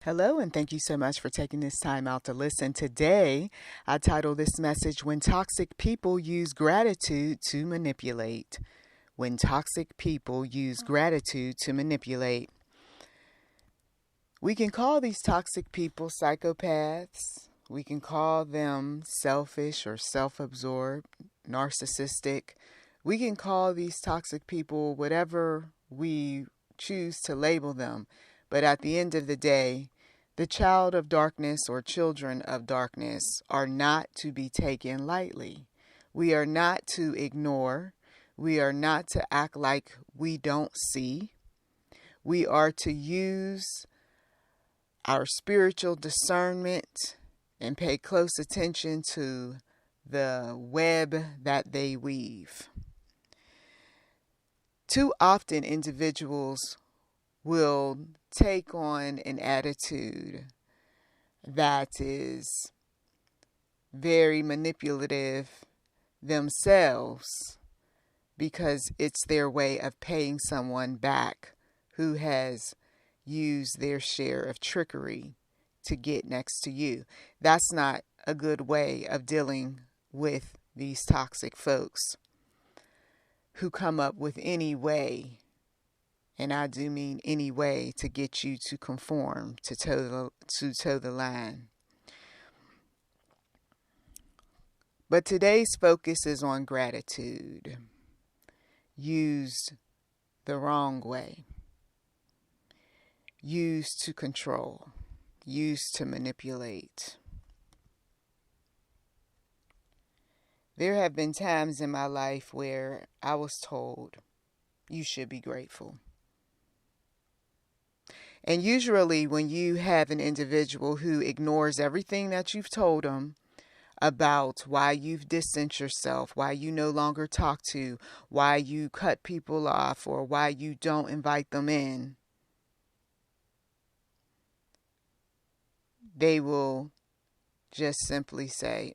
Hello, and thank you so much for taking this time out to listen. Today, I titled this message, When Toxic People Use Gratitude to Manipulate. When toxic people use gratitude to manipulate. We can call these toxic people psychopaths. We can call them selfish or self-absorbed, narcissistic. We can call these toxic people whatever we choose to label them. But at the end of the day, the child of darkness or children of darkness are not to be taken lightly. We are not to ignore. We are not to act like we don't see. We are to use our spiritual discernment and pay close attention to the web that they weave. Too often individuals will take on an attitude that is very manipulative themselves because it's their way of paying someone back who has used their share of trickery to get next to you. That's not a good way of dealing with these toxic folks who come up with any way, and I do mean any way, to get you to conform, to toe the line. But today's focus is on gratitude, used the wrong way, used to control, used to manipulate. There have been times in my life where I was told, you should be grateful. And usually when you have an individual who ignores everything that you've told them about why you've distanced yourself, why you no longer talk to, why you cut people off, or why you don't invite them in, they will just simply say,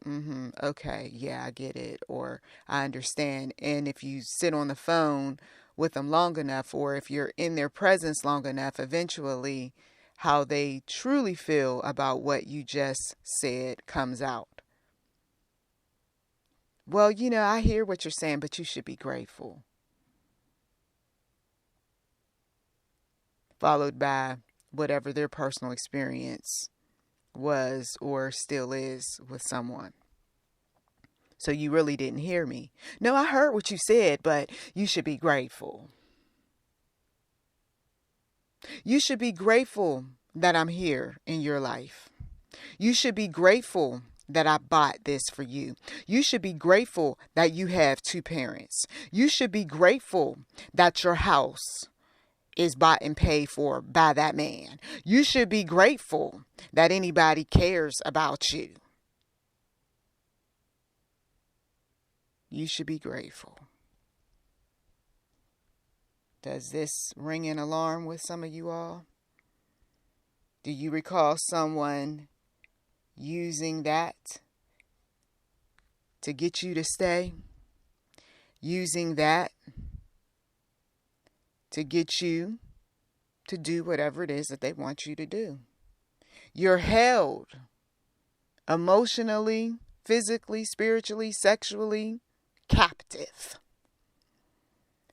okay, yeah, I get it, or I understand. And if you sit on the phone with them long enough, or if you're in their presence long enough, eventually how they truly feel about what you just said comes out. Well, I hear what you're saying, but you should be grateful. Followed by whatever their personal experience was or still is with someone. So you really didn't hear me. No, I heard what you said, but you should be grateful. You should be grateful that I'm here in your life. You should be grateful that I bought this for you. You should be grateful that you have two parents. You should be grateful that your house is bought and paid for by that man. You should be grateful that anybody cares about you. You should be grateful. Does this ring an alarm with some of you all? Do you recall someone using that to get you to stay? Using that to get you to do whatever it is that they want you to do. You're held emotionally, physically, spiritually, sexually captive.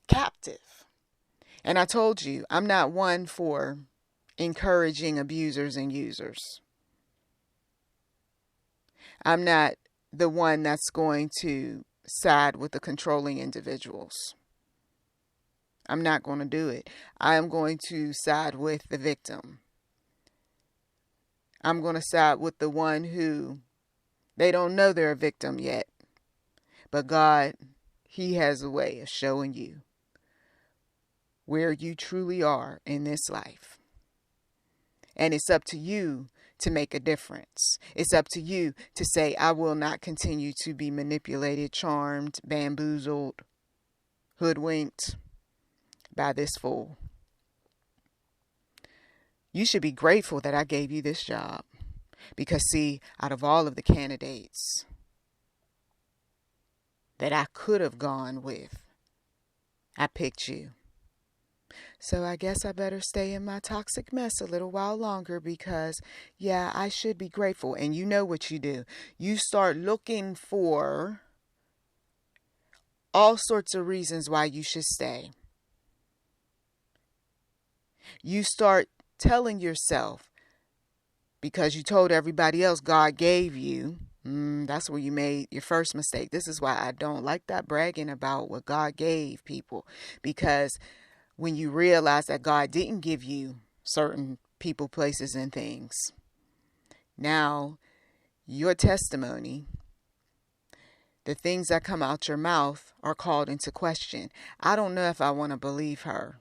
Captive. And I told you, I'm not one for encouraging abusers and users. I'm not the one that's going to side with the controlling individuals. I'm not going to do it. I am going to side with the victim. I'm going to side with the one who they don't know they're a victim yet. But God, He has a way of showing you where you truly are in this life. And it's up to you to make a difference. It's up to you to say, I will not continue to be manipulated, charmed, bamboozled, hoodwinked by this fool. You should be grateful that I gave you this job. Because see, out of all of the candidates that I could have gone with, I picked you. So I guess I better stay in my toxic mess a little while longer because, yeah, I should be grateful. And you know what you do. You start looking for all sorts of reasons why you should stay. You start telling yourself, because you told everybody else God gave you, that's where you made your first mistake. This is why I don't like that bragging about what God gave people. Because when you realize that God didn't give you certain people, places, and things, now your testimony, the things that come out your mouth, are called into question. I don't know if I want to believe her.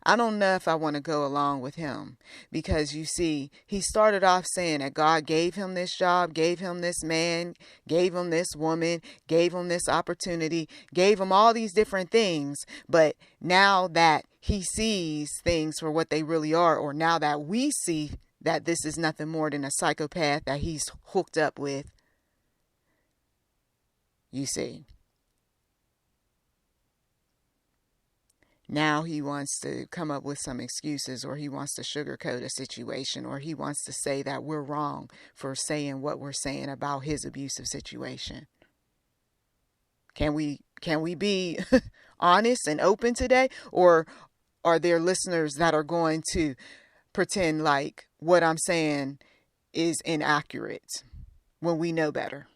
I don't know if I want to go along with him, because you see, he started off saying that God gave him this job, gave him this man, gave him this woman, gave him this opportunity, gave him all these different things. But now that he sees things for what they really are, or now that we see that this is nothing more than a psychopath that he's hooked up with, you see, now he wants to come up with some excuses, or he wants to sugarcoat a situation, or he wants to say that we're wrong for saying what we're saying about his abusive situation. Can we be honest and open today? Or are there listeners that are going to pretend like what I'm saying is inaccurate when we know better?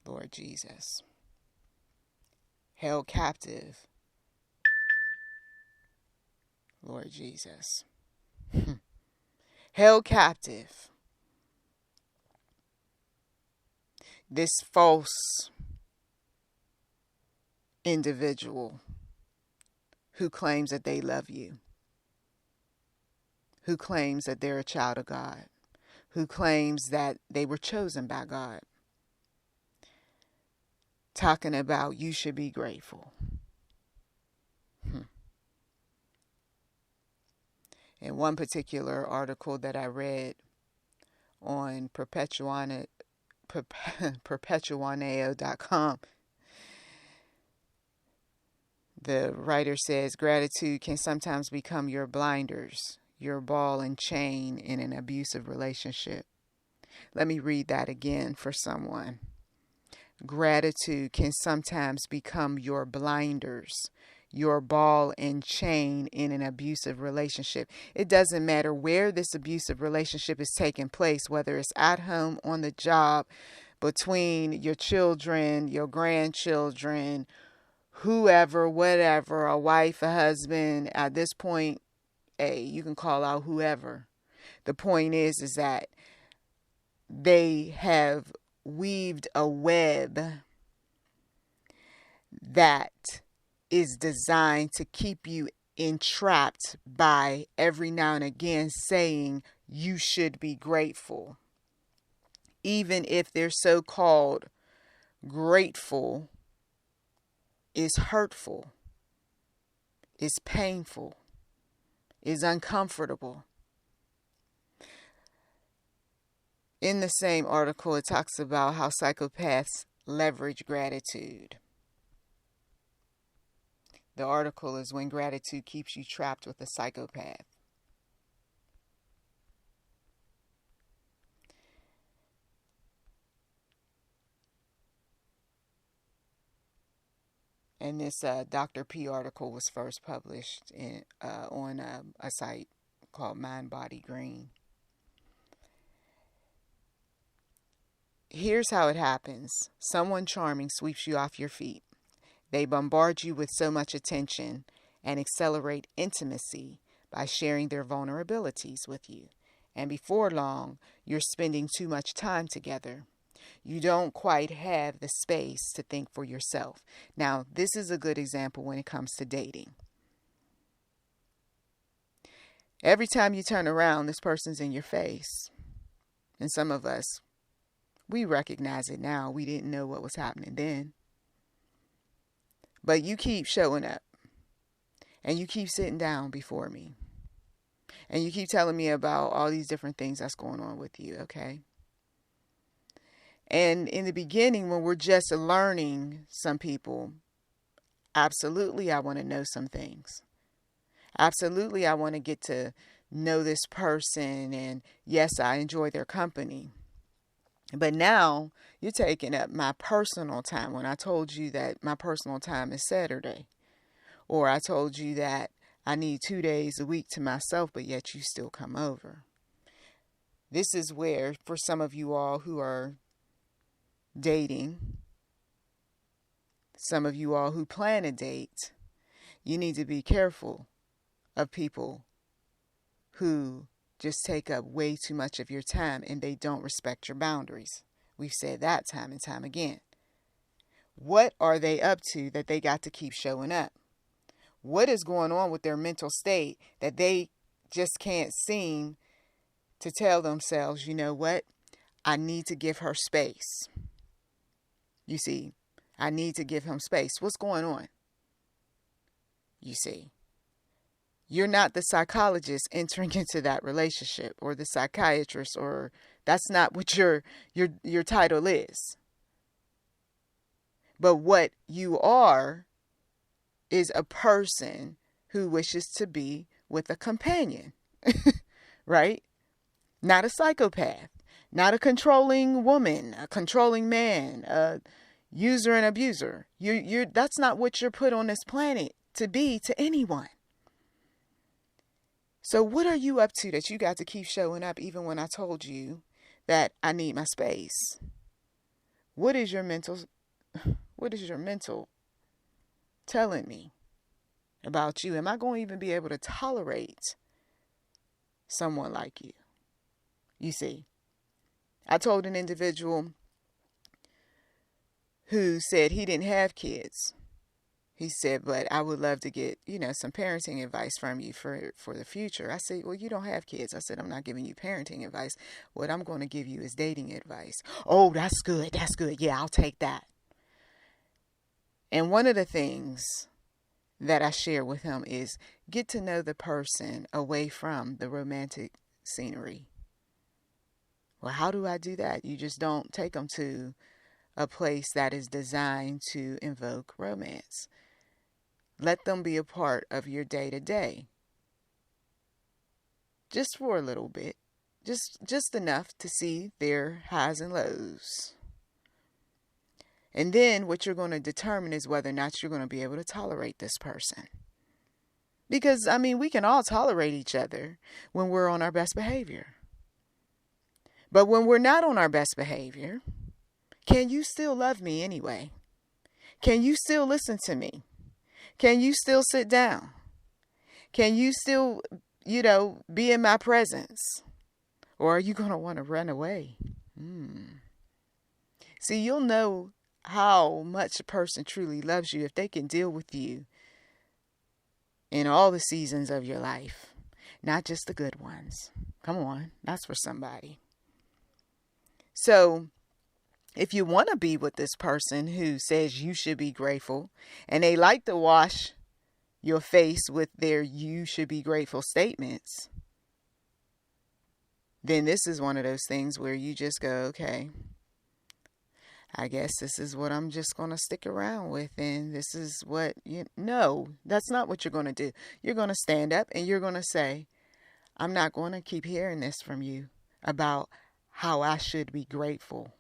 Lord Jesus. Held captive. Lord Jesus. Held captive. This false individual who claims that they love you, who claims that they're a child of God, who claims that they were chosen by God, talking about you should be grateful. In one particular article that I read on perpetuaneo.com, the writer says gratitude can sometimes become your blinders, your ball and chain in an abusive relationship. Let me read that again for someone. Gratitude can sometimes become your blinders, your ball and chain in an abusive relationship. It doesn't matter where this abusive relationship is taking place, whether it's at home, on the job, between your children, your grandchildren, whoever, whatever, a wife, a husband. At this point, you can call out whoever. The point is that they have weaved a web that is designed to keep you entrapped by every now and again saying you should be grateful. Even if their so-called grateful is hurtful, is painful, is uncomfortable. In the same article, it talks about how psychopaths leverage gratitude. The article is When Gratitude Keeps You Trapped with a Psychopath. And this Dr. P article was first published on a site called Mind Body Green. Here's how it happens. Someone charming sweeps you off your feet. They bombard you with so much attention and accelerate intimacy by sharing their vulnerabilities with you. And before long, you're spending too much time together. You don't quite have the space to think for yourself. Now, this is a good example when it comes to dating. Every time you turn around, this person's in your face. And some of us, we recognize it now. We didn't know what was happening then. But you keep showing up. And you keep sitting down before me. And you keep telling me about all these different things that's going on with you, okay? And in the beginning, when we're just learning, some people, Absolutely, I want to know some things. Absolutely, I want to get to know this person. And yes, I enjoy their company. But now you're taking up my personal time when I told you that my personal time is Saturday. Or I told you that I need 2 days a week to myself, but yet you still come over. This is where, for some of you all who are dating, some of you all who plan a date, you need to be careful of people who just take up way too much of your time and they don't respect your boundaries. We've said that time and time again. What are they up to that they got to keep showing up? What is going on with their mental state that they just can't seem to tell themselves, you know what? I need to give her space. You see, I need to give him space. What's going on? You see, you're not the psychologist entering into that relationship, or the psychiatrist, or that's not what your title is. But what you are is a person who wishes to be with a companion, right? Not a psychopath, not a controlling woman, a controlling man, a user and abuser. That's not what you're put on this planet to be to anyone. So what are you up to that you got to keep showing up even when I told you that I need my space? What is your mental telling me about you? Am I going to even be able to tolerate someone like you? You see, I told an individual who said he didn't have kids. He said, but I would love to get, some parenting advice from you for the future. I said, well, you don't have kids. I said, I'm not giving you parenting advice. What I'm going to give you is dating advice. Oh, that's good. That's good. Yeah, I'll take that. And one of the things that I share with him is get to know the person away from the romantic scenery. Well, how do I do that? You just don't take them to a place that is designed to invoke romance. Let them be a part of your day-to-day. Just for a little bit. Just enough to see their highs and lows. And then what you're going to determine is whether or not you're going to be able to tolerate this person. Because, we can all tolerate each other when we're on our best behavior. But when we're not on our best behavior, can you still love me anyway? Can you still listen to me? Can you still sit down? Can you still, be in my presence? Or are you going to want to run away? See, you'll know how much a person truly loves you if they can deal with you in all the seasons of your life, not just the good ones. Come on, that's for somebody. So, if you want to be with this person who says you should be grateful, and they like to wash your face with their you should be grateful statements, then this is one of those things where you just go, okay, I guess this is what I'm just going to stick around with. And this is what no, that's not what you're going to do. You're going to stand up and you're going to say, I'm not going to keep hearing this from you about how I should be grateful.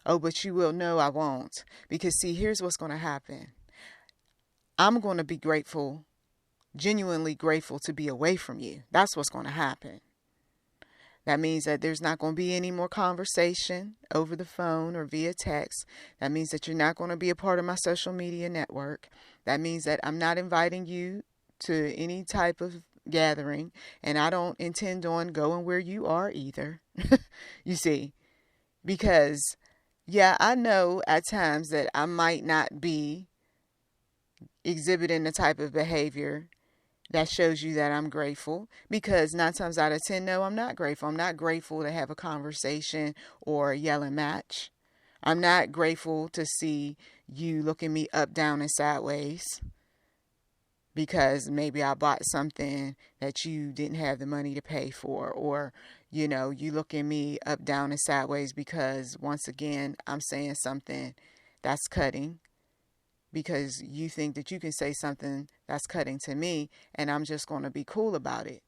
Oh, but you will. No, I won't. Because see, here's what's going to happen. I'm going to be grateful, genuinely grateful to be away from you. That's what's going to happen. That means that there's not going to be any more conversation over the phone or via text. That means that you're not going to be a part of my social media network. That means that I'm not inviting you to any type of gathering, and I don't intend on going where you are either. You see, because yeah, I know at times that I might not be exhibiting the type of behavior that shows you that I'm grateful, because 9 times out of 10, no, I'm not grateful. I'm not grateful to have a conversation or a yelling match. I'm not grateful to see you looking me up, down, and sideways because maybe I bought something that you didn't have the money to pay for, or, you looking me up, down, and sideways because once again, I'm saying something that's cutting because you think that you can say something that's cutting to me and I'm just going to be cool about it.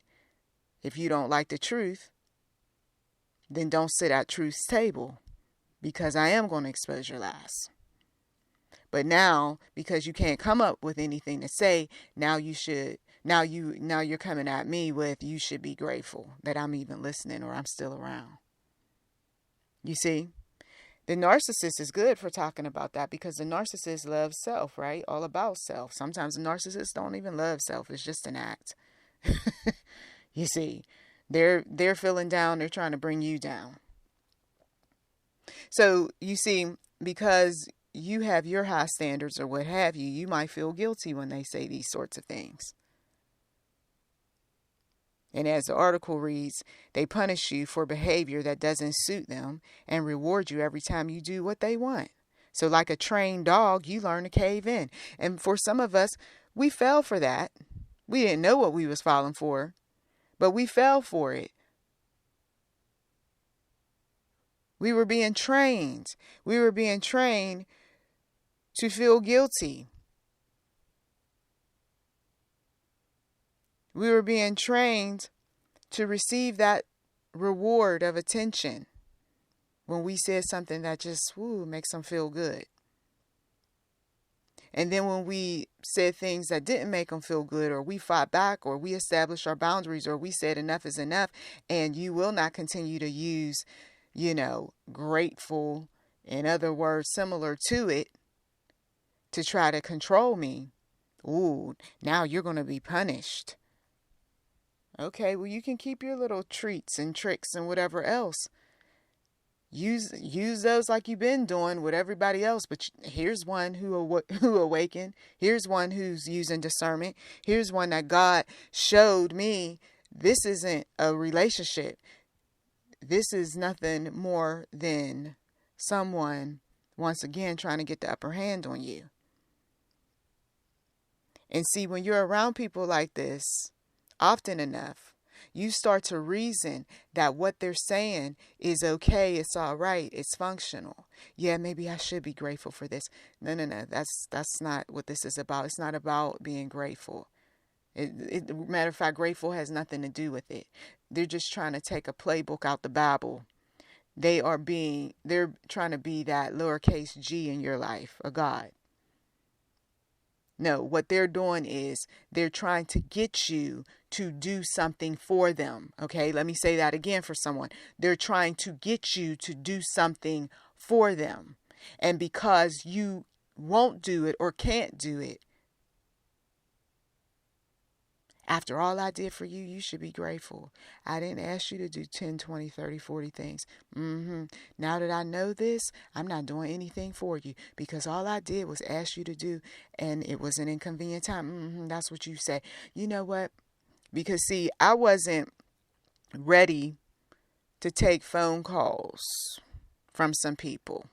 If you don't like the truth, then don't sit at truth's table, because I am going to expose your lies. But now, because you can't come up with anything to say, now you're coming at me with, you should be grateful that I'm even listening or I'm still around. You see, the narcissist is good for talking about that, because the narcissist loves self, right? All about self. Sometimes the narcissists don't even love self. It's just an act. You see, they're feeling down. They're trying to bring you down. So you see, because you have your high standards or what have you, you might feel guilty when they say these sorts of things. And as the article reads, they punish you for behavior that doesn't suit them and reward you every time you do what they want. So like a trained dog, you learn to cave in. And for some of us, we fell for that. We didn't know what we was falling for, but we fell for it. We were being trained. We were being trained to feel guilty. We were being trained to receive that reward of attention when we said something that just makes them feel good. And then when we said things that didn't make them feel good, or we fought back, or we established our boundaries, or we said enough is enough, and you will not continue to use, grateful, in other words, similar to it, to try to control me. Now you're going to be punished. Okay, well, you can keep your little treats and tricks and whatever else. Use those like you've been doing with everybody else. But here's one who awakened. Here's one who's using discernment. Here's one that God showed me. This isn't a relationship. This is nothing more than someone, once again, trying to get the upper hand on you. And see, when you're around people like this, often enough, you start to reason that what they're saying is okay, it's all right, it's functional. Yeah, maybe I should be grateful for this. No, that's not what this is about. It's not about being grateful. Matter of fact, grateful has nothing to do with it. They're just trying to take a playbook out the Bible. They're trying to be that lowercase g in your life, a God. No, what they're doing is they're trying to get you to do something for them. Okay, let me say that again for someone. They're trying to get you to do something for them. And because you won't do it or can't do it, after all I did for you, you should be grateful. I didn't ask you to do 10, 20, 30, 40 things. Now that I know this, I'm not doing anything for you, because all I did was ask you to do, and it was an inconvenient time. That's what you say. You know what? Because see, I wasn't ready to take phone calls from some people.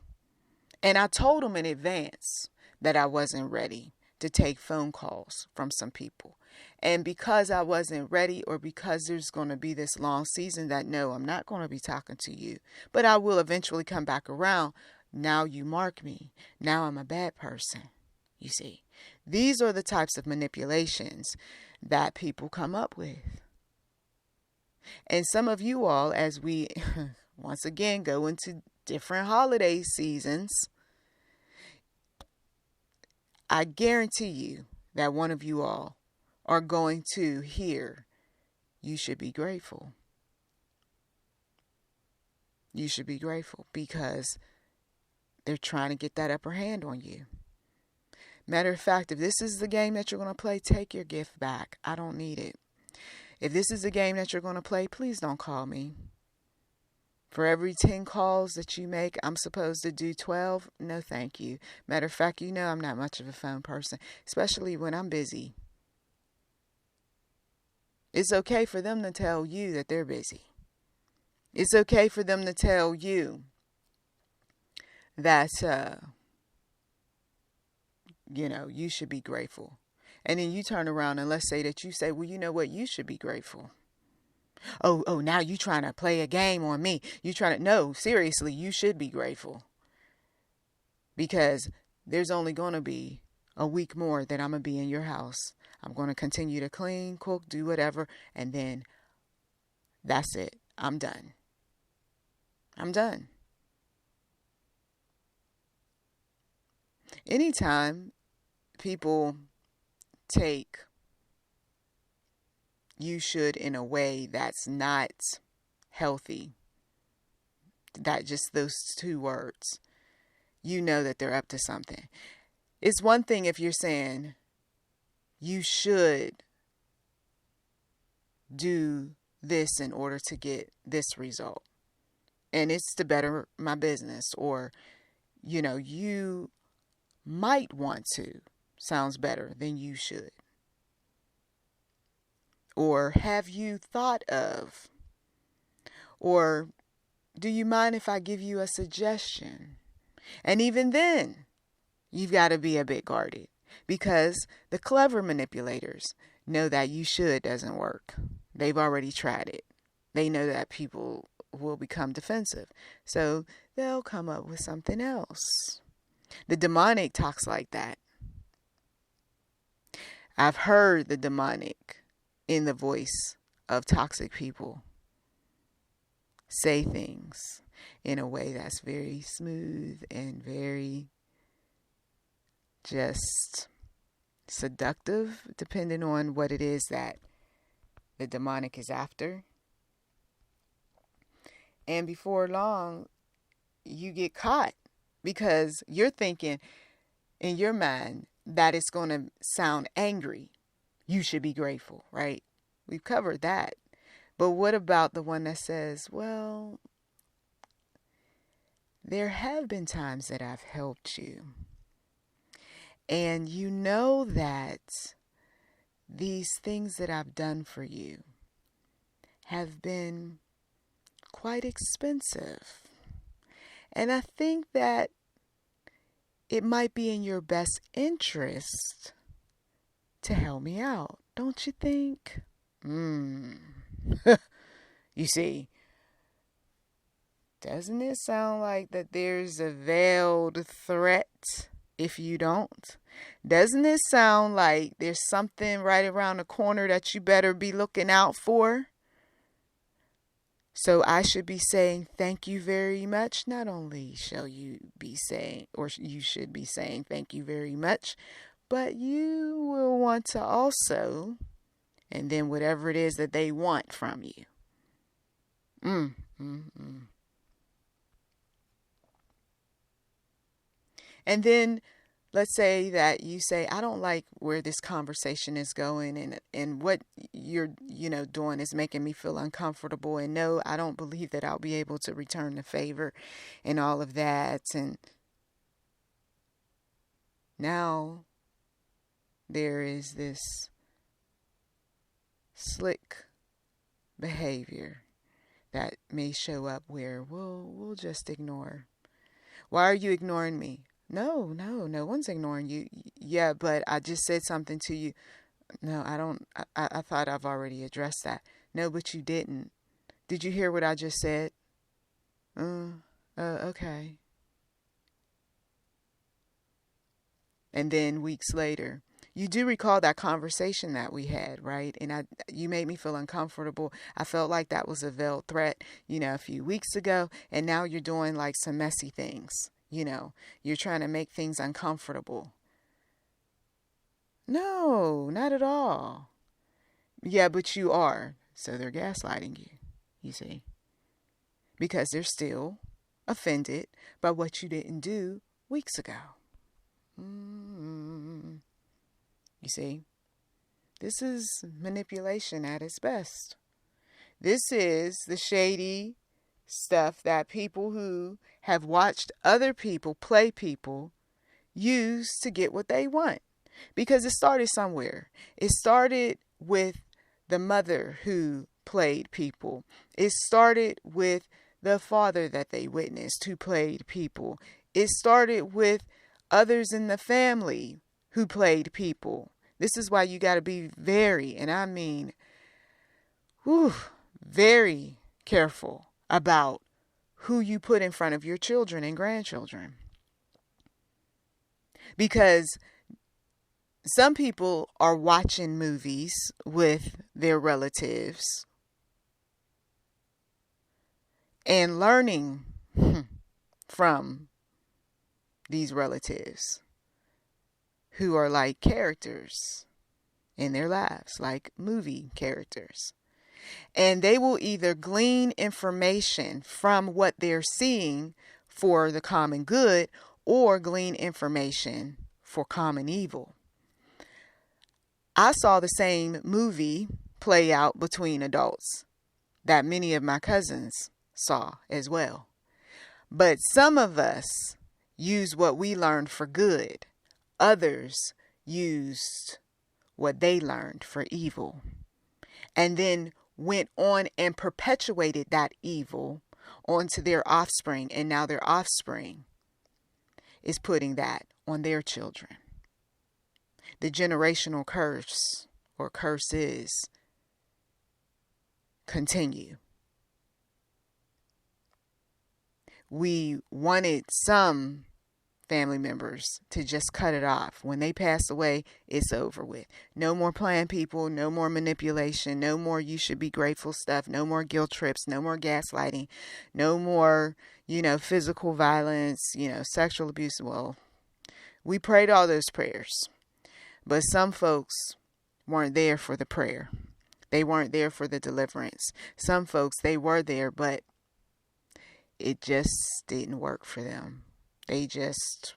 And I told them in advance that I wasn't ready to take phone calls from some people. And because I wasn't ready, or because there's going to be this long season that, no, I'm not going to be talking to you, but I will eventually come back around. Now you mark me. Now I'm a bad person. You see, these are the types of manipulations that people come up with. And some of you all, as we once again go into different holiday seasons, I guarantee you that one of you all are going to hear, you should be grateful. You should be grateful, because they're trying to get that upper hand on you. Matter of fact, if this is the game that you're going to play, take your gift back. I don't need it. If this is the game that you're going to play, please don't call me. For every 10 calls that you make, I'm supposed to do 12? No, thank you. Matter of fact, I'm not much of a phone person, especially when I'm busy. It's okay for them to tell you that they're busy. It's okay for them to tell you that, you should be grateful. And then you turn around and let's say that you say, well, you know what? You should be grateful. Oh, now you trying to play a game on me. No, seriously, you should be grateful. Because there's only going to be a week more that I'm going to be in your house. I'm going to continue to clean, cook, do whatever, and then that's it. I'm done. I'm done. Anytime people take "you should" in a way that's not healthy, that just those two words, you know that they're up to something. It's one thing if you're saying you should do this in order to get this result, and it's to better my business, or you might want to, sounds better than you should. Or have you thought of, or do you mind if I give you a suggestion? And even then, you've got to be a bit guarded, because the clever manipulators know that "you should" doesn't work. They've already tried it. They know that people will become defensive, so they'll come up with something else. The demonic talks like that. I've heard the demonic in the voice of toxic people say things in a way that's very smooth and very just seductive, depending on what it is that the demonic is after. And before long, you get caught, because you're thinking in your mind that it's going to sound angry. You should be grateful, right? We've covered that. But what about the one that says, well, there have been times that I've helped you, and you know that these things that I've done for you have been quite expensive. And I think that it might be in your best interest to help me out. Don't you think? You see, doesn't it sound like that there's a veiled threat if you don't? Doesn't it sound like there's something right around the corner that you better be looking out for? So I should be saying thank you very much. Not only shall you be saying, or you should be saying thank you very much, but you will want to also, and then whatever it is that they want from you. And then let's say that you say, I don't like where this conversation is going, and what you're doing is making me feel uncomfortable, and no, I don't believe that I'll be able to return the favor and all of that. And now there is this slick behavior that may show up where we'll just ignore. Why are you ignoring me? No one's ignoring you. Yeah, but I just said something to you. No, I don't. I thought I've already addressed that. No, but you didn't. Did you hear what I just said? Okay. And then weeks later, you do recall that conversation that we had, right? And you made me feel uncomfortable. I felt like that was a veiled threat, a few weeks ago. And now you're doing like some messy things. You're trying to make things uncomfortable. No, not at all. Yeah, but you are. So they're gaslighting you see. Because they're still offended by what you didn't do weeks ago. You see, this is manipulation at its best. This is the shady stuff that people who have watched other people play people use to get what they want. Because it started somewhere. It started with the mother who played people. It started with the father that they witnessed who played people. It started with others in the family who played people. This is why you got to be very, and I mean, very careful about who you put in front of your children and grandchildren. Because Some people are watching movies with their relatives and learning from these relatives who are like characters in their lives, like movie characters. And they will either glean information from what they're seeing for the common good or glean information for common evil. I saw the same movie play out between adults that many of my cousins saw as well. But some of us use what we learned for good. Others used what they learned for evil. And then went on and perpetuated that evil onto their offspring. And now their offspring is putting that on their children. The generational curse or curses continue. We wanted some family members to just cut it off. When they pass away, it's over with. No more playing people, no more manipulation, no more you should be grateful stuff, no more guilt trips, no more gaslighting, no more, physical violence, sexual abuse. Well, we prayed all those prayers. But some folks weren't there for the prayer. They weren't there for the deliverance. Some folks, they were there, but it just didn't work for them. They just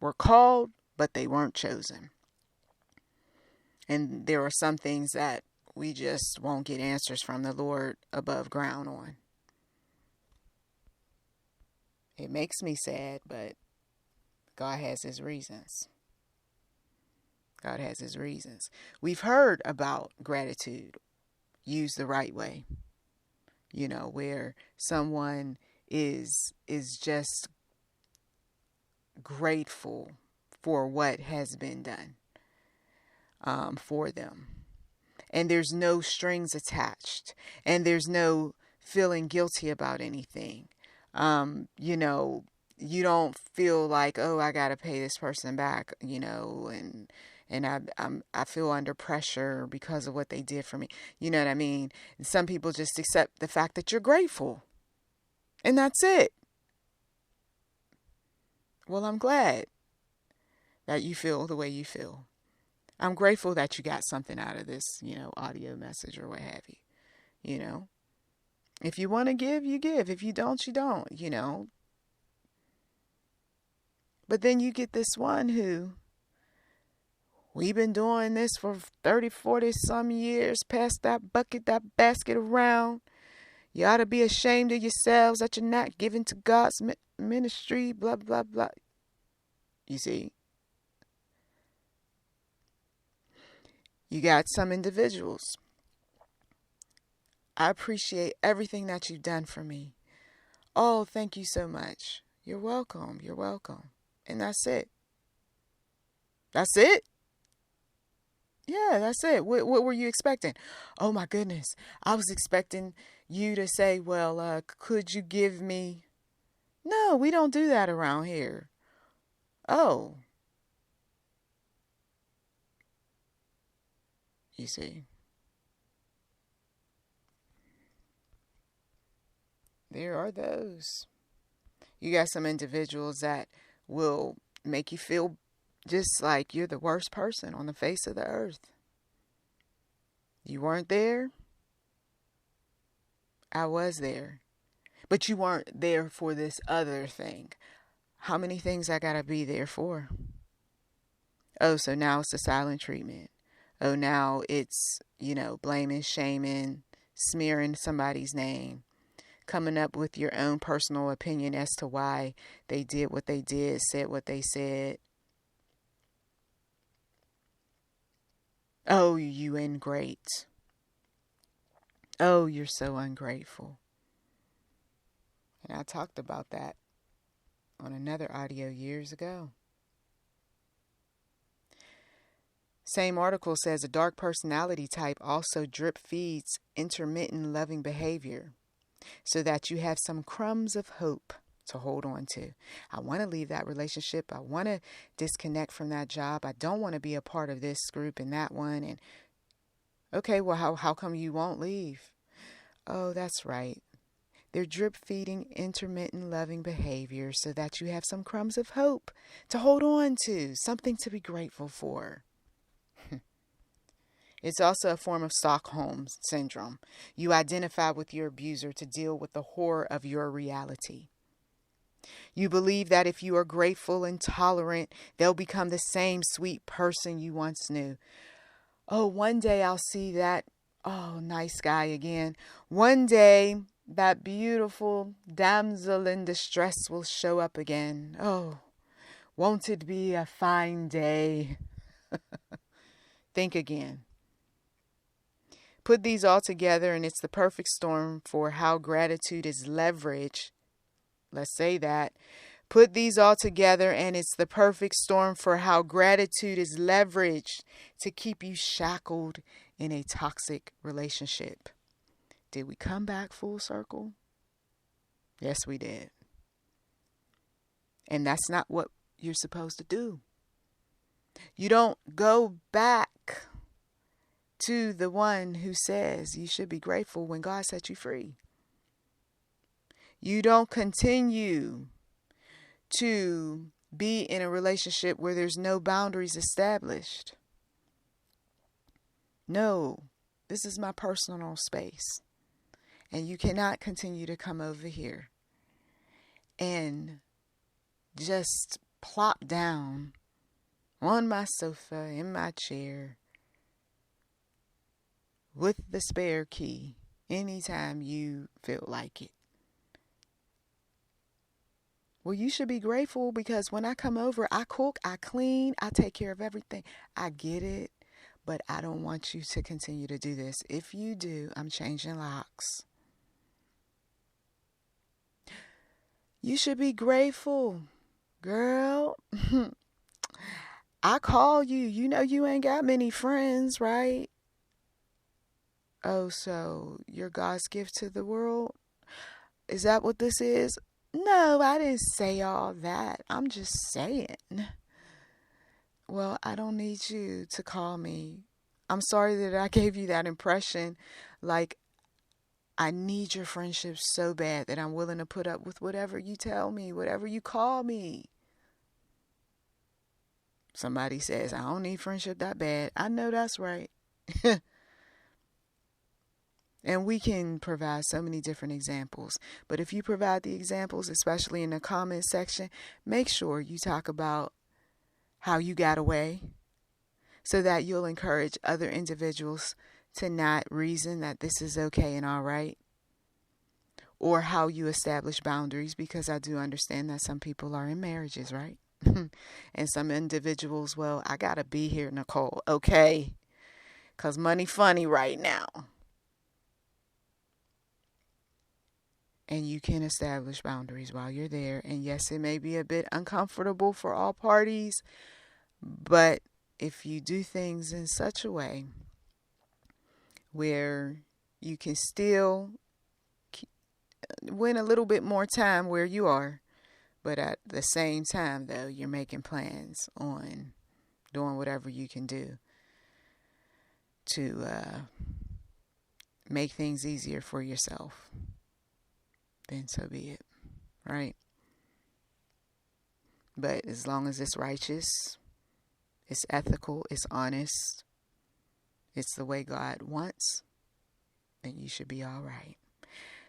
were called, but they weren't chosen. And there are some things that we just won't get answers from the Lord above ground on. It makes me sad, but God has his reasons. God has his reasons. We've heard about gratitude used the right way. Where someone is just grateful for what has been done for them. And there's no strings attached. And there's no feeling guilty about anything. You don't feel like, oh, I got to pay this person back, and I feel under pressure because of what they did for me. You know what I mean? And some people just accept the fact that you're grateful. And that's it. Well, I'm glad that you feel the way you feel. I'm grateful that you got something out of this, audio message or what have you. If you want to give, you give. If you don't, you don't, But then you get this one who, we've been doing this for 30, 40 some years, pass that bucket, that basket around. You ought to be ashamed of yourselves that you're not giving to God's ministry, blah, blah, blah. You see? You got some individuals. I appreciate everything that you've done for me. Oh, thank you so much. You're welcome. You're welcome. And that's it. That's it? Yeah, that's it. What were you expecting? Oh, my goodness. I was expecting you to say, well, could you give me... No, we don't do that around here. Oh. You see. There are those. You got some individuals that will make you feel just like you're the worst person on the face of the earth. You weren't there. I was there. But you weren't there for this other thing. How many things I gotta be there for? Oh, so now it's the silent treatment. Oh, now it's, blaming, shaming, smearing somebody's name. Coming up with your own personal opinion as to why they did what they did, said what they said. Oh, you ingrate. Oh, you're so ungrateful. And I talked about that on another audio years ago. Same article says a dark personality type also drip feeds intermittent loving behavior so that you have some crumbs of hope to hold on to. I want to leave that relationship. I want to disconnect from that job. I don't want to be a part of this group and that one. And okay, well, how come you won't leave? Oh, that's right. They're drip feeding intermittent loving behavior so that you have some crumbs of hope to hold on to, something to be grateful for. It's also a form of Stockholm syndrome. You identify with your abuser to deal with the horror of your reality. You believe that if you are grateful and tolerant, they'll become the same sweet person you once knew. Oh, one day I'll see that, nice guy again. One day that beautiful damsel in distress will show up again. Oh, won't it be a fine day? Think again. Put these all together and it's the perfect storm for how gratitude is leveraged. Let's say that. Put these all together and it's the perfect storm for how gratitude is leveraged to keep you shackled in a toxic relationship. Did we come back full circle? Yes, we did. And that's not what you're supposed to do. You don't go back to the one who says you should be grateful when God set you free. You don't continue to be in a relationship where there's no boundaries established. No, this is my personal space. And you cannot continue to come over here and just plop down on my sofa, in my chair, with the spare key anytime you feel like it. Well, you should be grateful because when I come over, I cook, I clean, I take care of everything. I get it, but I don't want you to continue to do this. If you do, I'm changing locks. You should be grateful, girl. I call you. You know you ain't got many friends, right? Oh, so you're God's gift to the world? Is that what this is? No, I didn't say all that. I'm just saying. Well, I don't need you to call me. I'm sorry that I gave you that impression. Like, I need your friendship so bad that I'm willing to put up with whatever you tell me, whatever you call me. Somebody says, I don't need friendship that bad. I know that's right. And we can provide so many different examples. But if you provide the examples, especially in the comment section, make sure you talk about how you got away so that you'll encourage other individuals to not reason that this is okay and all right. Or how you establish boundaries, because I do understand that some people are in marriages, right? And some individuals, well, I got to be here, Nicole, okay? Because money funny right now. And you can establish boundaries while you're there. And yes, it may be a bit uncomfortable for all parties, but if you do things in such a way where you can still win a little bit more time where you are, but at the same time, though, you're making plans on doing whatever you can do to make things easier for yourself, then so be it, right? But as long as it's righteous, it's ethical, it's honest, it's the way God wants, then you should be all right.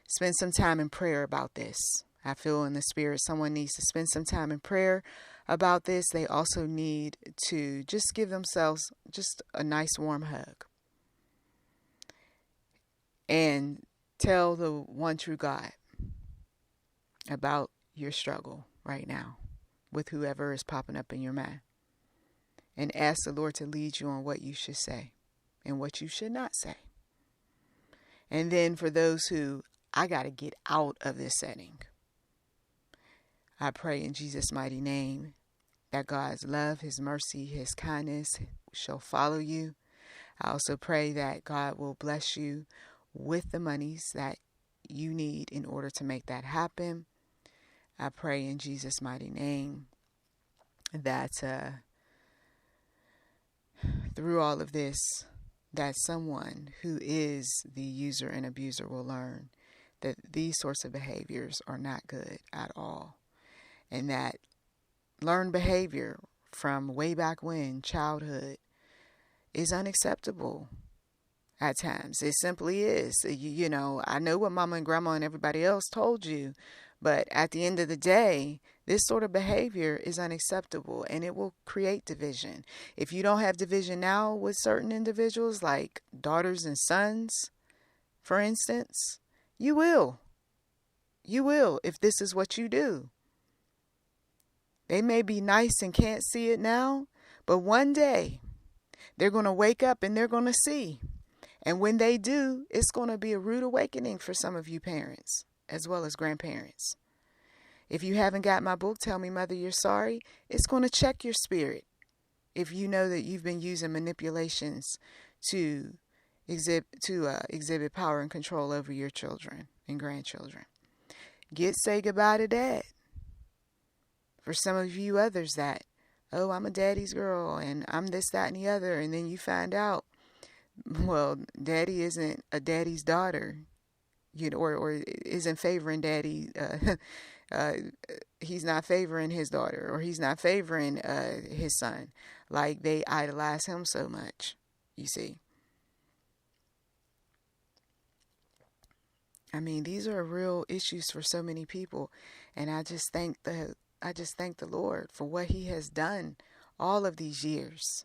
Spend some time in prayer about this. I feel in the spirit someone needs to spend some time in prayer about this. They also need to just give themselves just a nice warm hug and tell the one true God about your struggle right now with whoever is popping up in your mind, and ask the Lord to lead you on what you should say and what you should not say. And then for those who, I got to get out of this setting, I pray in Jesus' mighty name that God's love, His mercy, His kindness shall follow you. I also pray that God will bless you with the monies that you need in order to make that happen. I pray in Jesus' mighty name that through all of this, that someone who is the user and abuser will learn that these sorts of behaviors are not good at all. And that learned behavior from way back when, childhood, is unacceptable at times. It simply is. You know, I know what mama and grandma and everybody else told you, but at the end of the day, this sort of behavior is unacceptable and it will create division. If you don't have division now with certain individuals, like daughters and sons, for instance, you will. You will if this is what you do. They may be nice and can't see it now, but one day they're going to wake up and they're going to see. And when they do, it's going to be a rude awakening for some of you parents as well as grandparents. If you haven't got my book, Tell Me Mother You're Sorry, it's going to check your spirit if you know that you've been using manipulations to exhibit power and control over your children and grandchildren. Say goodbye to dad. For some of you others that, oh, I'm a daddy's girl and I'm this, that, and the other. And then you find out, well, daddy isn't a daddy's daughter, you know, or isn't favoring daddy. He's not favoring his daughter, or he's not favoring his son. Like they idolize him so much, you see. I mean, these are real issues for so many people. And I just thank the Lord for what he has done all of these years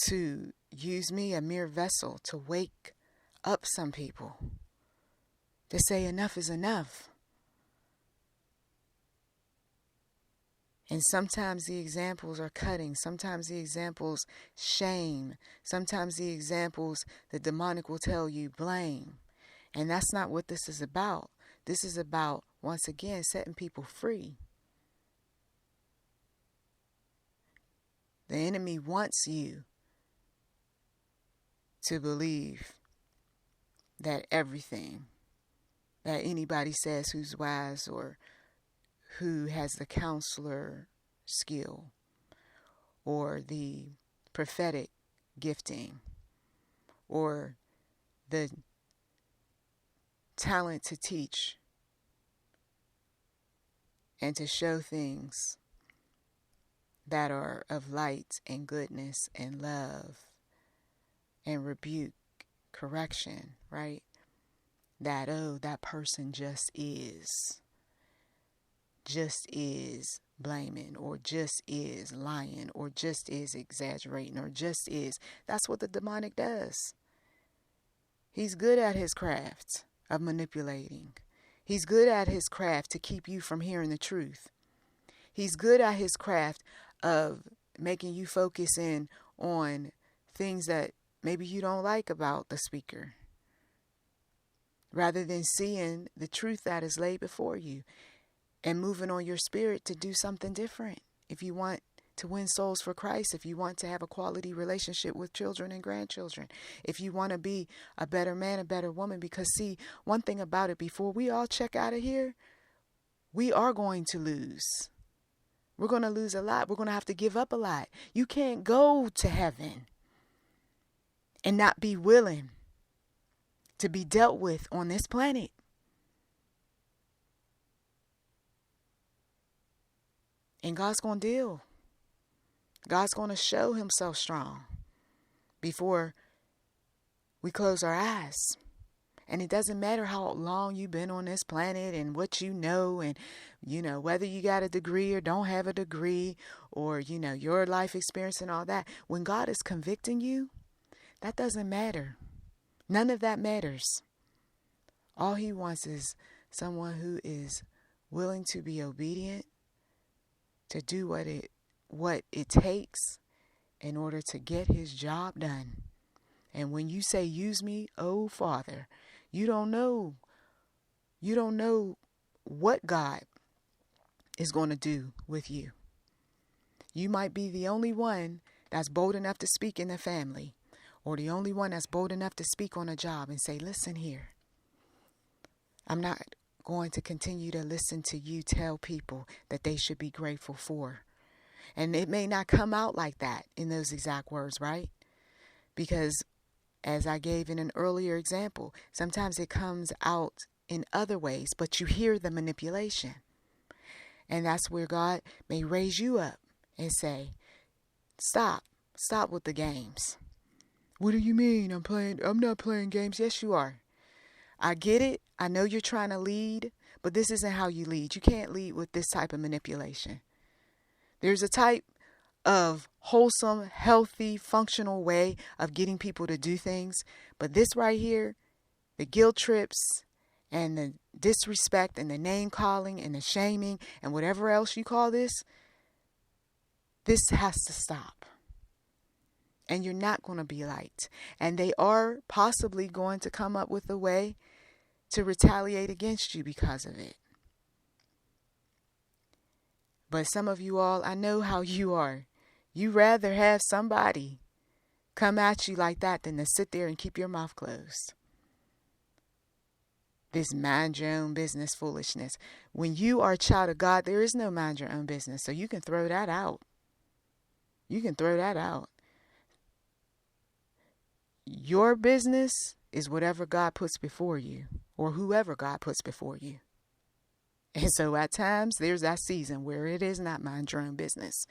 to use me, a mere vessel, to wake up some people, to say enough is enough. And sometimes the examples are cutting. Sometimes the examples shame. Sometimes the examples, the demonic will tell you blame. And that's not what this is about. This is about, once again, setting people free. The enemy wants you to believe that everything that anybody says who's wise or who has the counselor skill or the prophetic gifting or the talent to teach and to show things that are of light and goodness and love and rebuke, correction, right? That, oh, that person just is blaming, or just is lying, or just is exaggerating, or just is. That's what the demonic does. He's good at his craft of manipulating. He's good at his craft to keep you from hearing the truth. He's good at his craft of making you focus in on things that maybe you don't like about the speaker, rather than seeing the truth that is laid before you and moving on your spirit to do something different. If you want to win souls for Christ, if you want to have a quality relationship with children and grandchildren, if you want to be a better man, a better woman, because see, one thing about it, before we all check out of here, we are going to lose. We're going to lose a lot. We're going to have to give up a lot. You can't go to heaven and not be willing to be dealt with on this planet. And God's going to deal. God's going to show himself strong before we close our eyes. And it doesn't matter how long you've been on this planet and what you know, and, you know, whether you got a degree or don't have a degree, or, you know, your life experience and all that. When God is convicting you, that doesn't matter. None of that matters. All he wants is someone who is willing to be obedient, to do what it takes in order to get his job done. And when you say, use me, oh Father, you don't know what God is going to do with you. You might be the only one that's bold enough to speak in the family, or the only one that's bold enough to speak on a job and say, listen here, I'm not going to continue to listen to you tell people that they should be grateful for. And it may not come out like that in those exact words, right? Because as I gave in an earlier example, sometimes it comes out in other ways, but you hear the manipulation. And that's where God may raise you up and say, stop with the games. What do you mean? I'm not playing games. Yes, you are. I get it. I know you're trying to lead, but this isn't how you lead. You can't lead with this type of manipulation. There's a type of wholesome, healthy, functional way of getting people to do things. But this right here, the guilt trips and the disrespect and the name calling and the shaming and whatever else you call this has to stop. And you're not going to be liked. And they are possibly going to come up with a way to retaliate against you because of it. But some of you all, I know how you are. You rather have somebody come at you like that than to sit there and keep your mouth closed. This mind your own business foolishness. When you are a child of God, there is no mind your own business. So you can throw that out. You can throw that out. Your business is whatever God puts before you or whoever God puts before you. And so at times there's that season where it is not mind your own business.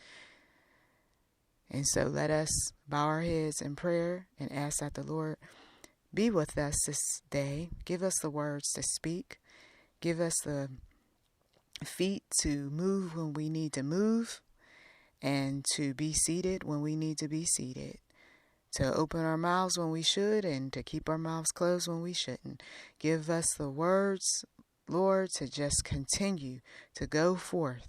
And so let us bow our heads in prayer and ask that the Lord be with us this day. Give us the words to speak. Give us the feet to move when we need to move and to be seated when we need to be seated. To open our mouths when we should and to keep our mouths closed when we shouldn't. Give us the words, Lord, to just continue to go forth,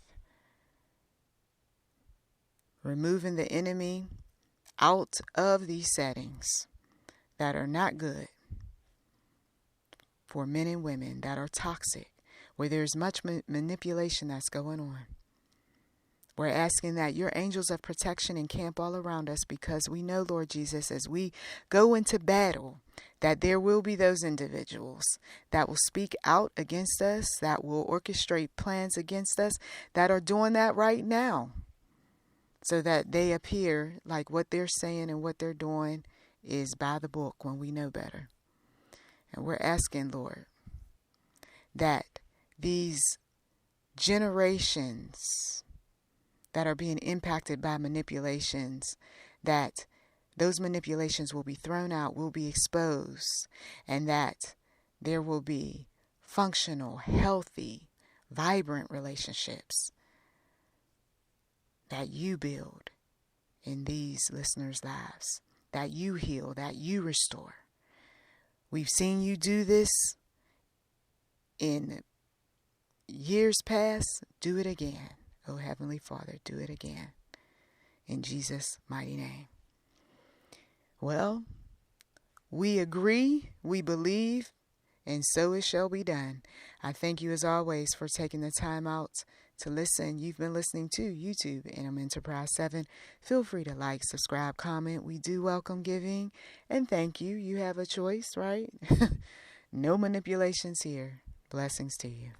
removing the enemy out of these settings that are not good for men and women, that are toxic, where there's much manipulation that's going on. We're asking that your angels of protection encamp all around us, because we know, Lord Jesus, as we go into battle, that there will be those individuals that will speak out against us, that will orchestrate plans against us, that are doing that right now, so that they appear like what they're saying and what they're doing is by the book when we know better. And we're asking, Lord, that these generations that are being impacted by manipulations, that those manipulations will be thrown out, will be exposed, and that there will be functional, healthy, vibrant relationships that you build in these listeners' lives, that you heal, that you restore. We've seen you do this in years past. Do it again. Oh, Heavenly Father, do it again. In Jesus' mighty name. Well, we agree, we believe, and so it shall be done. I thank you as always for taking the time out to listen. You've been listening to YouTube and Enterprise 7. Feel free to like, subscribe, comment. We do welcome giving. And thank you. You have a choice, right? No manipulations here. Blessings to you.